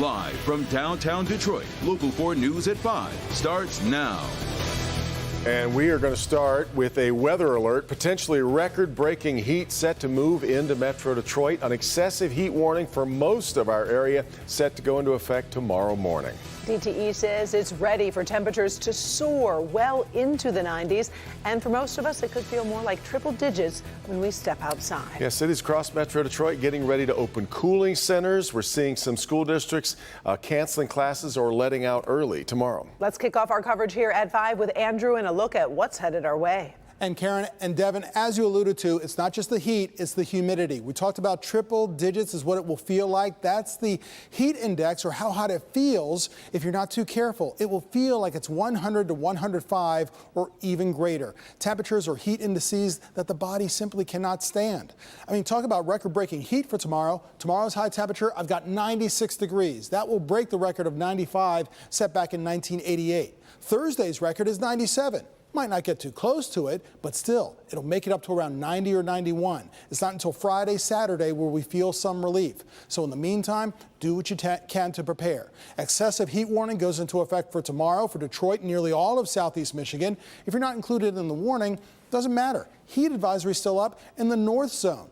Live from downtown Detroit, Local 4 News at 5 starts now. And we are going to start with a weather alert. Potentially record-breaking heat set to move into Metro Detroit. An excessive heat warning for most of our area set to go into effect tomorrow morning. DTE says it's ready for temperatures to soar well into the 90s. And for most of us, it could feel more like triple digits when we step outside. Yeah, cities across Metro Detroit getting ready to open cooling centers. We're seeing some school districts canceling classes or letting out early tomorrow. Let's kick off our coverage here at 5 with Andrew and a look at what's headed our way. And Karen and Devin, as you alluded to, it's not just the heat, it's the humidity. We talked about triple digits is what it will feel like. That's the heat index, or how hot it feels if you're not too careful. It will feel like it's 100 to 105 or even greater. Temperatures or heat indices that the body simply cannot stand. I mean, talk about record-breaking heat for tomorrow. Tomorrow's high temperature, I've got 96 degrees. That will break the record of 95 set back in 1988. Thursday's record is 97. Might not get too close to it, but still, it'll make it up to around 90 or 91. It's not until Friday, Saturday where we feel some relief. So in the meantime, do what you can to prepare. Excessive heat warning goes into effect for tomorrow for Detroit and nearly all of southeast Michigan. If you're not included in the warning, doesn't matter. Heat advisory is still up in the north zone.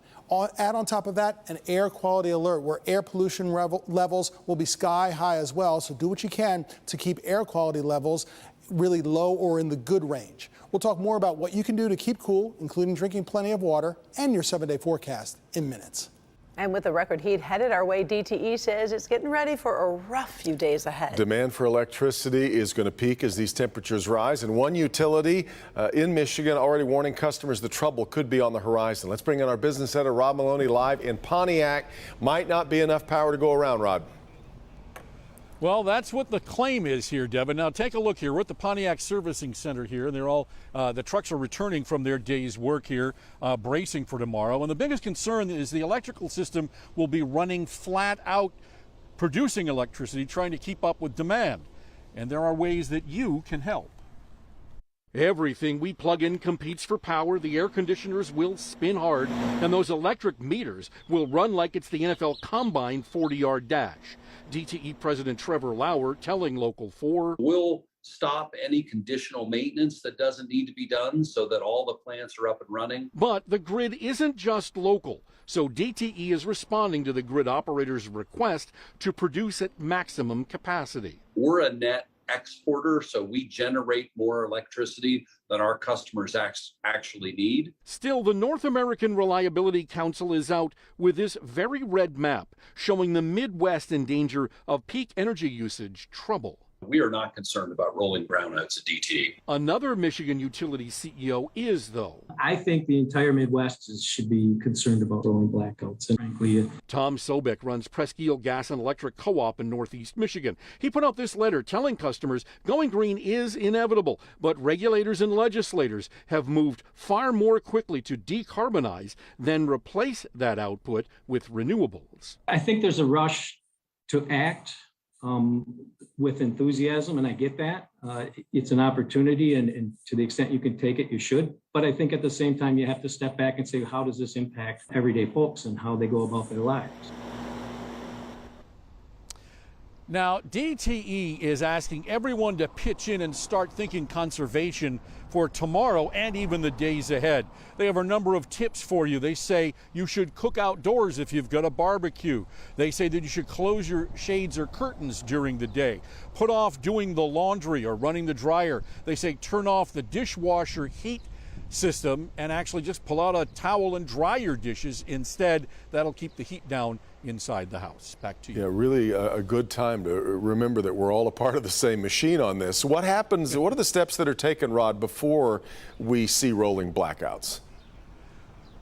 Add on top of that an air quality alert where air pollution levels will be sky high as well. So do what you can to keep air quality levels really low or in the good range. We'll talk more about what you can do to keep cool, including drinking plenty of water, and your 7-day forecast in minutes. And with the record heat headed our way, DTE says it's getting ready for a rough few days ahead. Demand for electricity is going to peak as these temperatures rise. And one utility in Michigan already warning customers the trouble could be on the horizon. Let's bring in our business editor, Rod Maloney, live in Pontiac. Might not be enough power to go around, Rod. Well, that's what the claim is here, Devin. Now, take a look here. We're at the Pontiac Servicing Center here, and they're all, the trucks are returning from their day's work here, bracing for tomorrow. And the biggest concern is the electrical system will be running flat out, producing electricity, trying to keep up with demand. And there are ways that you can help. Everything we plug in competes for power. The air conditioners will spin hard, and those electric meters will run like it's the NFL Combine 40-yard dash. DTE President Trevor Lauer telling Local 4, we'll stop any conditional maintenance that doesn't need to be done so that all the plants are up and running. But the grid isn't just local, so DTE is responding to the grid operator's request to produce at maximum capacity. We're a net exporter, so we generate more electricity than our customers actually need. Still, the North American Reliability Council is out with this very red map showing the Midwest in danger of peak energy usage trouble. We are not concerned about rolling brownouts at DTE. Another Michigan utility CEO is, though. I think the entire Midwest should be concerned about rolling blackouts, and frankly, Tom Sobek runs Presque Isle Gas and Electric Co-op in Northeast Michigan. He put out this letter telling customers going green is inevitable, but regulators and legislators have moved far more quickly to decarbonize than replace that output with renewables. I think there's a rush to act with enthusiasm, and I get that. It's an opportunity, and to the extent you can take it, you should. But I think at the same time, you have to step back and say, how does this impact everyday folks and how they go about their lives? Now, DTE is asking everyone to pitch in and start thinking conservation for tomorrow and even the days ahead. They have a number of tips for you. They say you should cook outdoors if you've got a barbecue. They say that you should close your shades or curtains during the day. Put off doing the laundry or running the dryer. They say turn off the dishwasher heat system and actually just pull out a towel and dry your dishes instead. That'll keep the heat down inside the house. Back to you. Yeah, really a good time to remember that we're all a part of the same machine on this. What happens, what are the steps that are taken, Rod, before we see rolling blackouts?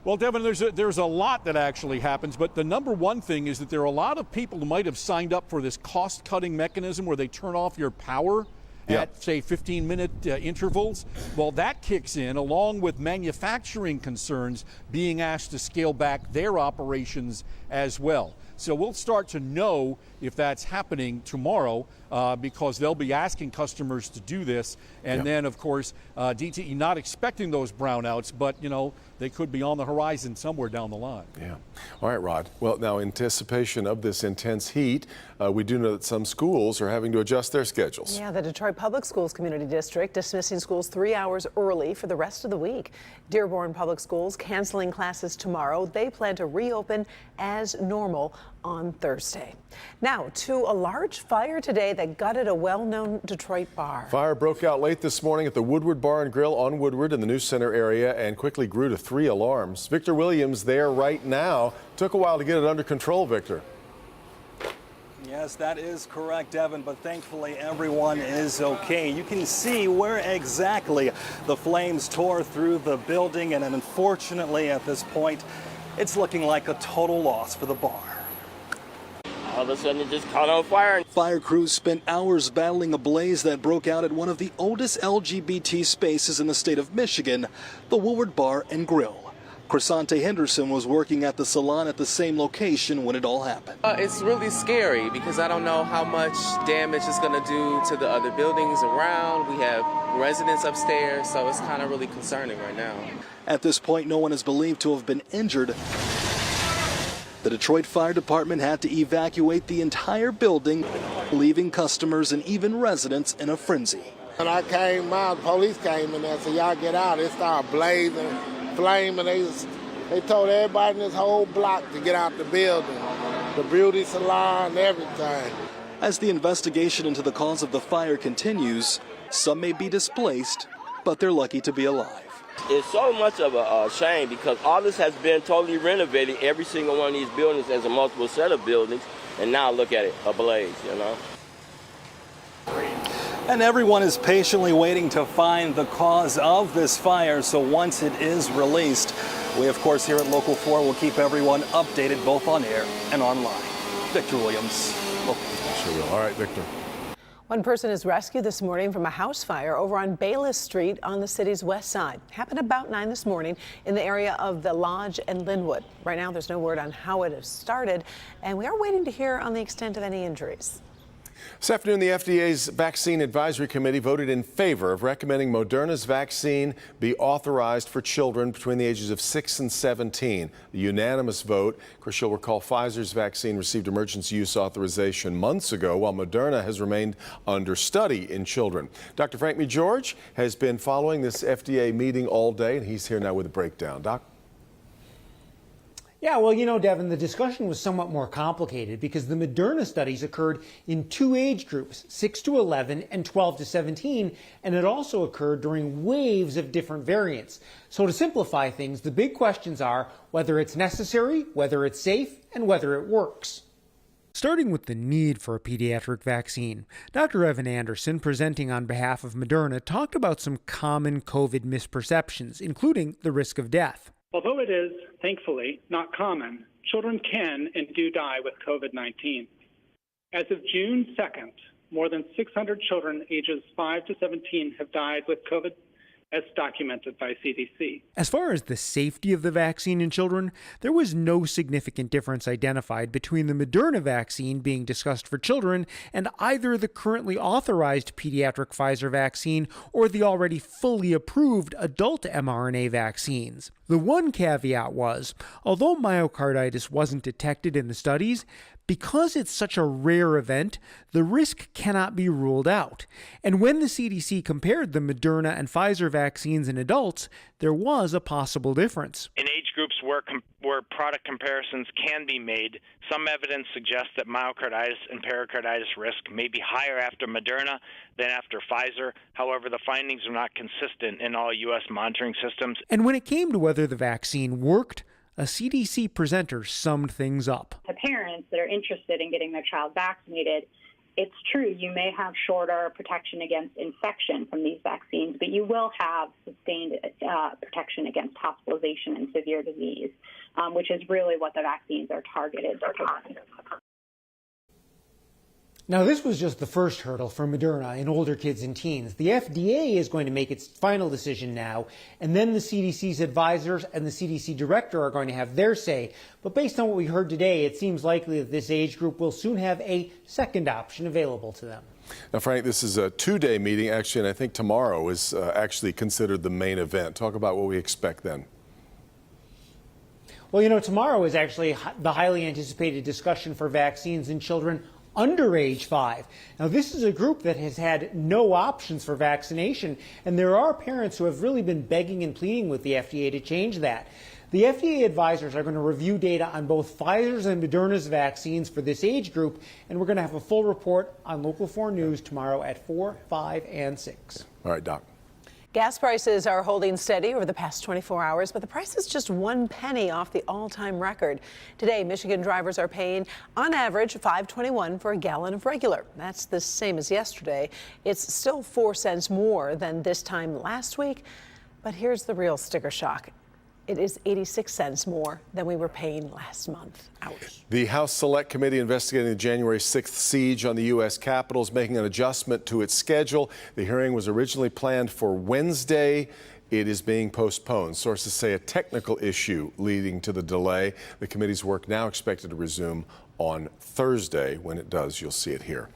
Well, Devin, there's a lot that actually happens, but the number one thing is that there are a lot of people who might have signed up for this cost-cutting mechanism where they turn off your power at, say, 15-minute intervals. Well, that kicks in along with manufacturing concerns being asked to scale back their operations as well. So we'll start to know if that's happening tomorrow because they'll be asking customers to do this. And then, of course, DTE not expecting those brownouts, but, you know, they could be on the horizon somewhere down the line. Yeah. All right, Rod. Well, now, in anticipation of this intense heat, we do know that some schools are having to adjust their schedules. Yeah, the Detroit Public Schools Community District dismissing schools 3 hours early for the rest of the week. Dearborn Public Schools canceling classes tomorrow. They plan to reopen as normal on Thursday. Now, to a large fire today that gutted a well-known Detroit bar. Fire broke out late this morning at the Woodward Bar and Grill on Woodward in the News Center area and quickly grew to 3 alarms. Victor Williams there right now. Took a while to get it under control, Victor. Yes, that is correct, Devin, but thankfully everyone is okay. You can see where exactly the flames tore through the building, and unfortunately at this point, it's looking like a total loss for the bar. All of a sudden it just caught on fire. Fire crews spent hours battling a blaze that broke out at one of the oldest LGBT spaces in the state of Michigan, the Woodward Bar and Grill. Crisante Henderson was working at the salon at the same location when it all happened. It's really scary because I don't know how much damage it's going to do to the other buildings around. We have residents upstairs, so it's kind of really concerning right now. At this point, no one is believed to have been injured. The Detroit Fire Department had to evacuate the entire building, leaving customers and even residents in a frenzy. When I came out, the police came in there, so y'all get out. It started blazing, flaming. They told everybody in this whole block to get out the building, the beauty salon, everything. As the investigation into the cause of the fire continues, some may be displaced, but they're lucky to be alive. It's so much of a shame because all this has been totally renovated. Every single one of these buildings has a multiple set of buildings, and now look at it, ablaze, you know. And everyone is patiently waiting to find the cause of this fire, so once it is released, we of course here at Local 4 will keep everyone updated both on air and online. Victor Williams, Local 4. Sure will. All right, Victor. One person is rescued this morning from a house fire over on Bayless Street on the city's west side. Happened about 9 this morning in the area of the Lodge and Linwood. Right now, there's no word on how it has started, and we are waiting to hear on the extent of any injuries. This afternoon, the FDA's Vaccine Advisory Committee voted in favor of recommending Moderna's vaccine be authorized for children between the ages of 6 and 17. The unanimous vote. Of course, you'll recall Pfizer's vaccine received emergency use authorization months ago, while Moderna has remained under study in children. Dr. Frank McGeorge has been following this FDA meeting all day, and he's here now with a breakdown. Doc? Yeah, well, you know, Devin, the discussion was somewhat more complicated because the Moderna studies occurred in 2 age groups, 6 to 11 and 12 to 17, and it also occurred during waves of different variants. So to simplify things, the big questions are whether it's necessary, whether it's safe, and whether it works. Starting with the need for a pediatric vaccine, Dr. Evan Anderson, presenting on behalf of Moderna, talked about some common COVID misperceptions, including the risk of death. Although it is, thankfully, not common, children can and do die with COVID-19. As of June 2nd, more than 600 children ages 5 to 17 have died with COVID, as documented by CDC. As far as the safety of the vaccine in children, there was no significant difference identified between the Moderna vaccine being discussed for children and either the currently authorized pediatric Pfizer vaccine or the already fully approved adult mRNA vaccines. The one caveat was, although myocarditis wasn't detected in the studies, because it's such a rare event, the risk cannot be ruled out. And when the CDC compared the Moderna and Pfizer vaccines in adults, there was a possible difference. In age groups where product comparisons can be made, some evidence suggests that myocarditis and pericarditis risk may be higher after Moderna than after Pfizer. However, the findings are not consistent in all U.S. monitoring systems. And when it came to whether the vaccine worked, a CDC presenter summed things up. To parents that are interested in getting their child vaccinated, it's true you may have shorter protection against infection from these vaccines, but you will have sustained protection against hospitalization and severe disease, which is really what the vaccines are targeted to provide. Now, this was just the first hurdle for Moderna in older kids and teens. The FDA is going to make its final decision now, and then the CDC's advisors and the CDC director are going to have their say. But based on what we heard today, it seems likely that this age group will soon have a second option available to them. Now, Frank, this is a two-day meeting, actually, and I think tomorrow is actually considered the main event. Talk about what we expect then. Well, you know, tomorrow is actually the highly anticipated discussion for vaccines in children under age 5. Now, this is a group that has had no options for vaccination, and there are parents who have really been begging and pleading with the FDA to change that. The FDA advisors are going to review data on both Pfizer's and Moderna's vaccines for this age group, and we're going to have a full report on Local 4 News tomorrow at 4, 5, and 6. All right, Doc. Gas prices are holding steady over the past 24 hours, but the price is just 1 penny off the all-time record. Today, Michigan drivers are paying, on average, $5.21 for a gallon of regular. That's the same as yesterday. It's still 4 cents more than this time last week, but here's the real sticker shock. It is 86 cents more than we were paying last month. Ouch. The House Select Committee investigating the January 6th siege on the U.S. Capitol is making an adjustment to its schedule. The hearing was originally planned for Wednesday. It is being postponed. Sources say a technical issue leading to the delay. The committee's work now expected to resume on Thursday. When it does, you'll see it here.